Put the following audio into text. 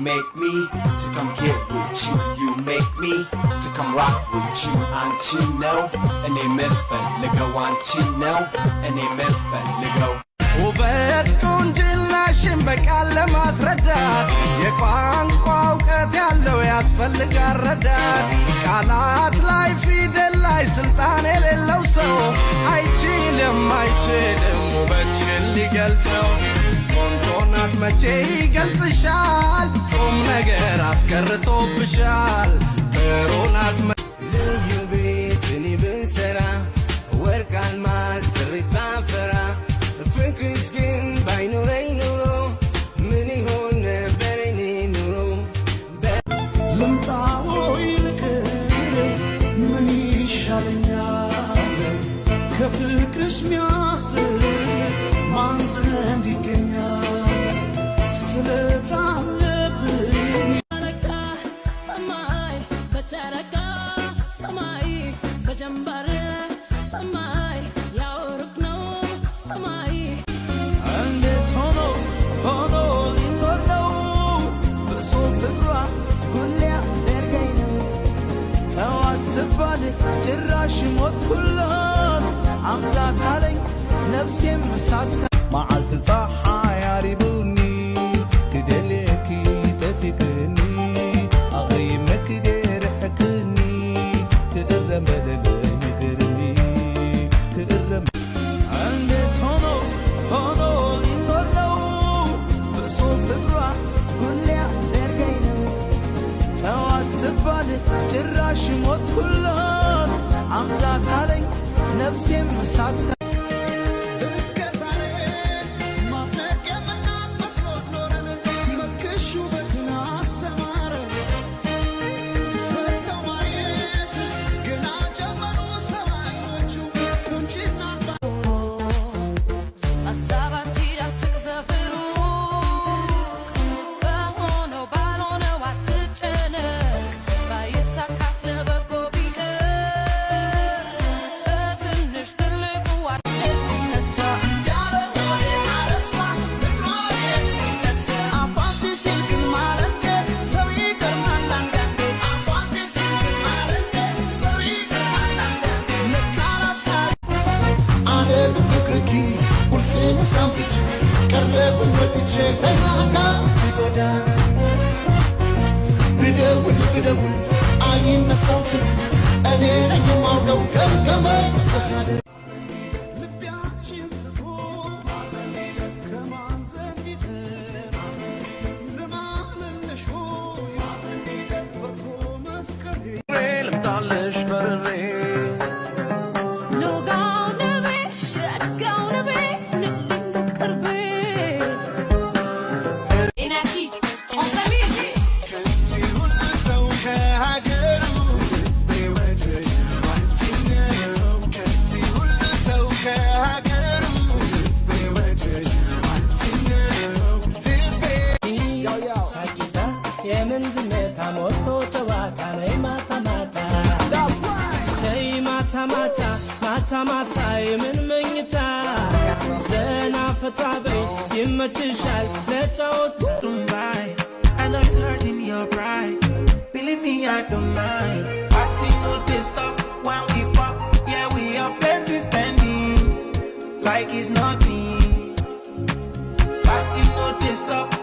make me to come get with you. You make me to come rock with you. አንቺ ነው እኔ የምፈልገው አንቺ ነው እኔ የምፈልገው ውበት ቁንጅናሽን በቃል ለማስረዳት የቋንቋ እውቀት ያለው ያስፈልጋል ረዳት። ቃላት ላይ ፊደል ላይ ስልጣን የሌለው ሰው አይችልም ውበትሽን ሊገልጸው። ቆንጆ ናት መቼ ይገልጽሻል ቁም ነገር አስቀርቶብሻል። ጥሩ ናት ልዩ ቤት እኔ ብንሰራ ወርቅ አልማዝ ጥሪት ባፈራ ፍቅርሽ ግን ባይኖረኝ ኑሮ ምን ይሆን ነበር እኔ ኑሮ። ልምጣ ወይ ልቅር ምን ይሻለኛል ከፍቅርሽ ሚያስጥል ማን ዘንድ ይገኛል ስለታለብኝ ሰማይ በጨረቃ ሰማይ በጀንበር ሰማይ ያውርቅ ነው ሰማይ እንዴት ሆኖ ሊኖር ነው በሰው ፍቅሯ ሁሌ አደርገኝ ነው ተዋት ስባል ጭራሽ ሞትኩላት አምጣት አለኝ ነፍሴም ሳሳ መዓልት ፀሓይ ያሪቡኒ ክደልየኪ ተፊክኒ ኣቐይመክ ደርሕክኒ ክእረም በደለኝ ግርኒ ክእረም እንዴት ሆኖ ሊኖር ነው በሰው ፍቅሯ ሁሌ አደርገኝ ነው ተዋት ስባል ጭራሽ ሞትኩላት አምጣት አለኝ ነፍሴም ሳሳ ብደውል አይነሳም ስል እኔ ነኝ የማውቀው ገርገመኝ የምን ዝምታ ሞቶ ጨዋታ ነይ ማታ ማታ ነይ ማታ ማታ የምን መኝታ ዘና ፈታ በይ ይመችሻል ለጫወታ I love hurting your pride believe me I don't mind party no dey stop when we pop yeah we are plenty spending like it's nothing party no dey stop